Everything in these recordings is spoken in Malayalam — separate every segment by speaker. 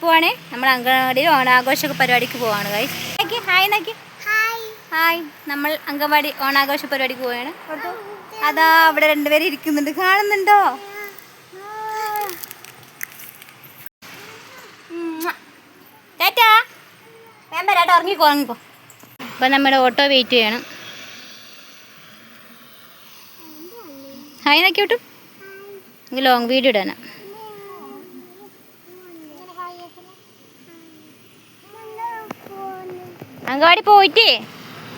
Speaker 1: പോവാണേ. നമ്മൾ അംഗൻവാടിയിൽ ഓണാഘോഷ പരിപാടിക്ക് പോവാണ് ഗൈസ്. ഹായ് നോക്കി. ഹായ്. നമ്മൾ അംഗൻവാടി ഓണാഘോഷ പരിപാടിക്ക് പോവാണ്. അതാ അവിടെ രണ്ടുപേരും ഇരിക്കുന്നുണ്ട്, കാണുന്നുണ്ടോ? ടാറ്റാ. വേണ്ട വരാട്ടോ, ഇറങ്ങിക്കോ. അപ്പം നമ്മുടെ ഓട്ടോ വെയിറ്റ് ചെയ്യണം. ഹായ് നോക്കി വിട്ടു. എനിക്ക് ലോങ് വീഡിയോ ഇടാനാ. അംഗൻവാടി പോയിട്ട്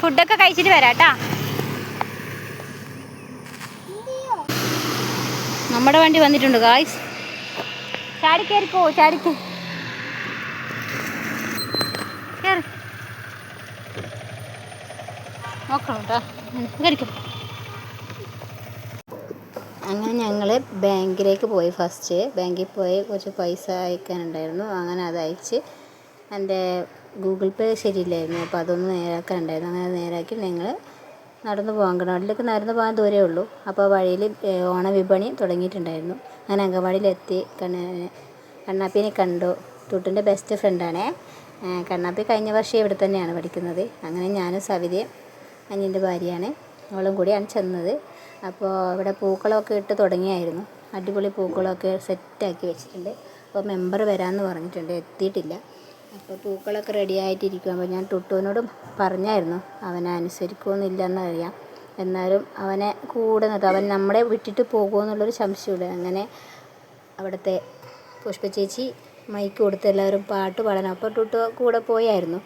Speaker 1: ഫുഡൊക്കെ കഴിച്ചിട്ട് വരാട്ടാ. നമ്മുടെ വണ്ടി വന്നിട്ടുണ്ട് ഗായ്സ്. ചാടി കയറിക്കോ, ചാടിക്കോ. കയറി നോക്കണം കേട്ടോ, കയറിക്കോ. അങ്ങനെ ഞങ്ങൾ ബാങ്കിലേക്ക് പോയി. ഫസ്റ്റ് ബാങ്കിൽ പോയി കുറച്ച് പൈസ അയക്കാനുണ്ടായിരുന്നു. അങ്ങനെ അത് അയച്ച് എൻ്റെ ഗൂഗിൾ പേ ശരിയില്ലായിരുന്നു, അപ്പോൾ അതൊന്ന് നേരാക്കാനുണ്ടായിരുന്നു. അങ്ങനെ നേരാക്കി ഞങ്ങൾ നടന്നു പോകാൻ, അംഗൻവാടിയിലേക്ക് നടന്നു പോകാൻ ദൂരമേ ഉള്ളൂ. അപ്പോൾ വഴിയിൽ ഓണവിപണി തുടങ്ങിയിട്ടുണ്ടായിരുന്നു. അങ്ങനെ അംഗൻവാടിയിലെത്തി. കണ്ണാപ്പിനെ കണ്ടു. ടുട്ടിൻ്റെ ബെസ്റ്റ് ഫ്രണ്ടാണേ. കണ്ണാപ്പി കഴിഞ്ഞ വർഷം ഇവിടെ തന്നെയാണ് പഠിക്കുന്നത്. അങ്ങനെ ഞാനും സവിതയും അനിയൻ്റെ ഭാര്യയാണ്, അവളും കൂടിയാണ് ചെന്നത്. അപ്പോൾ ഇവിടെ പൂക്കളമൊക്കെ ഇട്ട് തുടങ്ങിയായിരുന്നു. അടിപൊളി പൂക്കളമൊക്കെ സെറ്റാക്കി വെച്ചിട്ടുണ്ട്. അപ്പോൾ മെമ്പർ വരാമെന്ന് പറഞ്ഞിട്ടുണ്ട്, എത്തിയിട്ടില്ല. അപ്പോൾ പൂക്കളൊക്കെ റെഡി ആയിട്ടിരിക്കും. അപ്പോൾ ഞാൻ ടുട്ടുവിനോടും പറഞ്ഞായിരുന്നു, അവനെ അനുസരിക്കുമെന്നില്ലെന്ന് അറിയാം, എന്നാലും അവനെ കൂടെ നിർത്തും, അവൻ നമ്മളെ വിട്ടിട്ട് പോകുമെന്നുള്ളൊരു സംശയമുണ്ട്. അങ്ങനെ അവിടുത്തെ പുഷ്പ ചേച്ചി മൈക്ക് കൊടുത്ത് എല്ലാവരും പാട്ട് പാടാൻ, അപ്പോൾ ടുട്ടു കൂടെ പോയായിരുന്നു.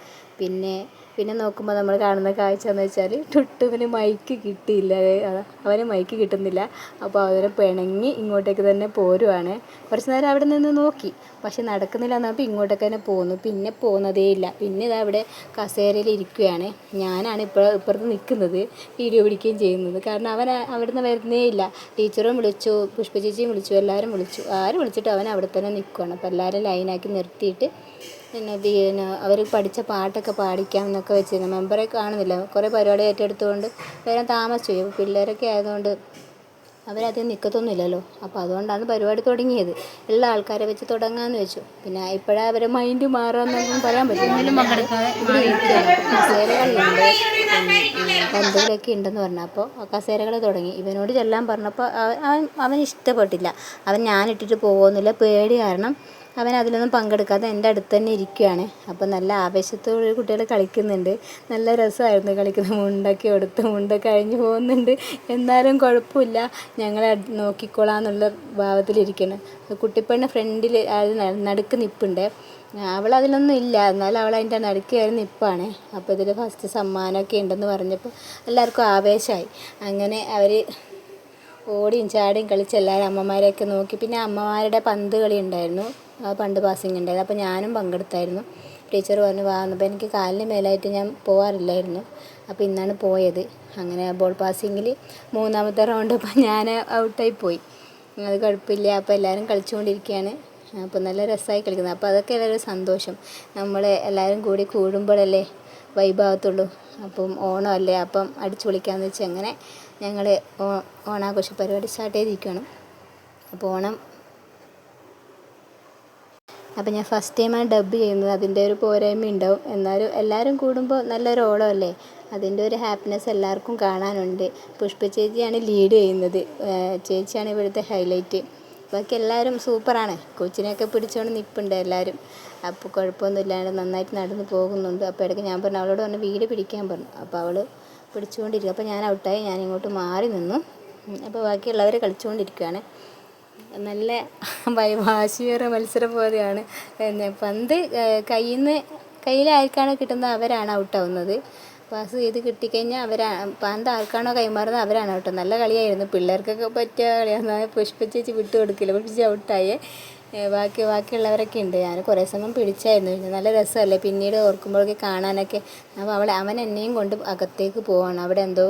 Speaker 1: പിന്നെ നോക്കുമ്പോൾ നമ്മൾ കാണുന്ന കാഴ്ച എന്ന് വെച്ചാൽ ടുട്ടുവിന് മൈക്ക് കിട്ടിയില്ല, അവന് മൈക്ക് കിട്ടുന്നില്ല. അപ്പോൾ അവനെ പിണങ്ങി ഇങ്ങോട്ടേക്ക് തന്നെ പോരുവാണ്. കുറച്ച് നേരം അവിടെ നിന്ന് നോക്കി, പക്ഷെ നടക്കുന്നില്ല എന്നപ്പോൾ ഇങ്ങോട്ടേക്ക് തന്നെ പോന്നു. പിന്നെ പോകുന്നതേ ഇല്ല. പിന്നെ ഇതാ അവിടെ കസേരയിൽ ഇരിക്കുകയാണ്. ഞാനാണ് ഇപ്പുറത്ത് നിൽക്കുന്നത്, വീഡിയോ പിടിക്കുകയും ചെയ്യുന്നത്. കാരണം അവൻ അവിടുന്ന് വരുന്നേ ഇല്ല. ടീച്ചറും വിളിച്ചു, പുഷ്പ ചേച്ചിയും വിളിച്ചു, എല്ലാവരും വിളിച്ചു. ആരും വിളിച്ചിട്ട് അവൻ അവിടെ തന്നെ നിൽക്കുകയാണ്. അപ്പോൾ എല്ലാവരും ലൈനാക്കി നിർത്തിയിട്ട് പിന്നെ അവർ പഠിച്ച പാട്ടൊക്കെ പാടിക്കാം എന്നൊക്കെ വെച്ചിരുന്നു. മെമ്പറെ കാണുന്നില്ല, കുറേ പരിപാടി ഏറ്റെടുത്തുകൊണ്ട് വരാൻ താമസിച്ചു പോയി. പിള്ളേരൊക്കെ ആയതുകൊണ്ട് അവരധികം നിൽക്കത്തൊന്നുമില്ലല്ലോ. അപ്പോൾ അതുകൊണ്ടാണ് പരിപാടി തുടങ്ങിയത്. ഉള്ള ആൾക്കാരെ വെച്ച് തുടങ്ങാമെന്ന് വെച്ചു. പിന്നെ ഇപ്പോഴാണ് അവരെ മൈൻഡ് മാറാമെന്നൊന്നും പറയാൻ പറ്റില്ല. കസേരകളുണ്ട്, പന്തുകളൊക്കെ ഉണ്ടെന്ന് പറഞ്ഞപ്പോൾ കസേരകൾ തുടങ്ങി. ഇവനോട് ചെല്ലാൻ പറഞ്ഞപ്പോൾ അവൻ ഇഷ്ടപ്പെട്ടില്ല. അവൻ ഞാനിട്ടിട്ട് പോകുന്നില്ല, പേടി കാരണം അവൻ അതിലൊന്നും പങ്കെടുക്കാതെ എൻ്റെ അടുത്ത് തന്നെ ഇരിക്കുകയാണ്. അപ്പോൾ നല്ല ആവേശത്തോടെ കുട്ടികൾ കളിക്കുന്നുണ്ട്. നല്ല രസമായിരുന്നു കളിക്കുന്നത്. മുണ്ടൊക്കെ എടുത്ത് മുണ്ടൊക്കെ അഴിഞ്ഞു പോകുന്നുണ്ട്. എന്നാലും കുഴപ്പമില്ല, ഞങ്ങളെ നോക്കിക്കോളാം എന്നുള്ള ഭാവത്തിലിരിക്കണം. കുട്ടിപ്പെണ്ണ് ഫ്രണ്ടിൽ നടുക്ക് നിൽപ്പുണ്ട്. അവളതിലൊന്നും ഇല്ല, എന്നാലും അവൾ അതിൻ്റെ നടുക്ക് കയറി നിൽപ്പാണ്. അപ്പോൾ ഇതിൽ ഫസ്റ്റ് സമ്മാനമൊക്കെ ഉണ്ടെന്ന് പറഞ്ഞപ്പോൾ എല്ലാവർക്കും ആവേശമായി. അങ്ങനെ അവർ ഓടിയും ചാടിയും കളിച്ച് എല്ലാവരും അമ്മമാരെയൊക്കെ നോക്കി. പിന്നെ അമ്മമാരുടെ പന്ത് കളി ഉണ്ടായിരുന്നു, പണ്ട് പാസിങ് ഉണ്ടായിരുന്നു. അപ്പോൾ ഞാനും പങ്കെടുത്തായിരുന്നു. ടീച്ചർ പറഞ്ഞു വാ. അപ്പോൾ എനിക്ക് കാലിന് മേലായിട്ട് ഞാൻ പോകാറില്ലായിരുന്നു, അപ്പോൾ ഇന്നാണ് പോയത്. അങ്ങനെ ബോൾ പാസിങ്ങിൽ 3ാമത്തെ റൗണ്ട് അപ്പോൾ ഞാൻ ഔട്ടായി പോയി. അത് കുഴപ്പമില്ല. അപ്പോൾ എല്ലാവരും കളിച്ചുകൊണ്ടിരിക്കുകയാണ്. അപ്പോൾ നല്ല രസമായി കളിക്കുന്നത്. അപ്പോൾ അതൊക്കെ എല്ലാവരും സന്തോഷം. നമ്മൾ എല്ലാവരും കൂടി കൂടുമ്പോഴല്ലേ വൈബാകത്തുള്ളൂ. അപ്പം ഓണമല്ലേ, അപ്പം അടിച്ചു പൊളിക്കാമെന്ന് വെച്ച് അങ്ങനെ ഞങ്ങൾ ഓണാഘോഷ പരിപാടി സ്റ്റാർട്ട് ചെയ്തിരിക്കുകയാണ്. അപ്പോൾ അപ്പോൾ ഞാൻ ഫസ്റ്റ് ടൈമാണ് ഡബ് ചെയ്യുന്നത്, അതിൻ്റെ ഒരു പോരായ്മ ഉണ്ടാവും. എന്നാലും എല്ലാവരും കൂടുമ്പോൾ നല്ലൊരു ഓണമല്ലേ, അതിൻ്റെ ഒരു ഹാപ്പിനെസ് എല്ലാവർക്കും കാണാനുണ്ട്. പുഷ്പ ചേച്ചിയാണ് ലീഡ് ചെയ്യുന്നത്, ചേച്ചിയാണ് ഇവിടുത്തെ ഹൈലൈറ്റ്. ബാക്കി എല്ലാവരും സൂപ്പറാണ്. കൊച്ചിനെയൊക്കെ പിടിച്ചുകൊണ്ട് നിൽപ്പുണ്ട് എല്ലാവരും. അപ്പോൾ കുഴപ്പമൊന്നുമില്ലാണ്ട് നന്നായിട്ട് നടന്ന് പോകുന്നുണ്ട്. അപ്പോൾ ഇടയ്ക്ക് ഞാൻ പറഞ്ഞു, അവളോട് പറഞ്ഞ് വീഡിയോ പിടിക്കാൻ പറഞ്ഞു. അപ്പോൾ അവൾ പിടിച്ചുകൊണ്ടിരിക്കുക. അപ്പോൾ ഞാൻ ഔട്ടായി, ഞാൻ ഇങ്ങോട്ട് മാറി നിന്നു. അപ്പോൾ ബാക്കിയുള്ളവർ കളിച്ചുകൊണ്ടിരിക്കുകയാണ്. നല്ല വാശിയേറിയ മത്സരം പോലെയാണ്. പന്ത് കയ്യിലാർക്കാണോ കിട്ടുന്നത് അവരാണ് ഔട്ടാവുന്നത്. പാസ് ചെയ്ത് കിട്ടിക്കഴിഞ്ഞാൽ പന്ത് ആർക്കാണോ കൈമാറുന്നത് അവരാണ് ഔട്ട്. നല്ല കളിയായിരുന്നു, പിള്ളേർക്കൊക്കെ പറ്റിയ കളിയാണ്. പുഷ്പ ചേച്ചി വിട്ടു കൊടുക്കില്ല, പക്ഷേ ഔട്ടായേ. ബാക്കിയുള്ളവരൊക്കെ ഉണ്ട്. ഞാൻ കുറേ സമയം പിടിച്ചായിരുന്നു. നല്ല രസമല്ലേ പിന്നീട് ഓർക്കുമ്പോഴൊക്കെ കാണാനൊക്കെ. അപ്പോൾ അവൻ എന്നെയും കൊണ്ട് അകത്തേക്ക് പോവാണ്. അവിടെ എന്തോ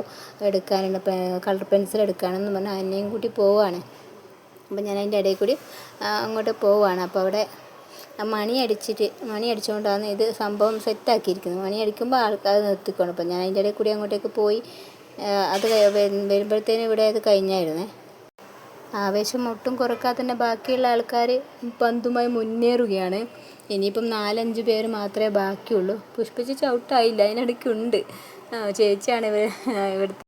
Speaker 1: എടുക്കാനുണ്ട്, കളർ പെൻസിൽ എടുക്കാനെന്ന് പറഞ്ഞാൽ എന്നെയും കൂട്ടി പോവുകയാണ്. അപ്പോൾ ഞാൻ അതിൻ്റെ ഇടയിൽ കൂടി അങ്ങോട്ട് പോവുകയാണ്. അപ്പോൾ അവിടെ മണി അടിച്ചുകൊണ്ടാണ് ഇത് സംഭവം സെറ്റാക്കിയിരിക്കുന്നത്. മണി അടിക്കുമ്പോൾ ആൾക്കാർ നിർത്തിക്കണം. അപ്പോൾ ഞാൻ അതിൻ്റെ ഇടയിൽ കൂടി അങ്ങോട്ടേക്ക് പോയി. അത് വരുമ്പോഴത്തേനും ഇവിടെ അത് കഴിഞ്ഞായിരുന്നേ. ആവേശം ഒട്ടും കുറക്കാതെ തന്നെ ബാക്കിയുള്ള ആൾക്കാർ പന്തുമായി മുന്നേറുകയാണ്. ഇനിയിപ്പം 4-5 പേര് മാത്രമേ ബാക്കിയുള്ളൂ. പുഷ്പ ചേച്ചി ഔട്ടായില്ല, അതിനിടയ്ക്കുണ്ട്. ചേച്ചിയാണ് ഇവിടുത്തെ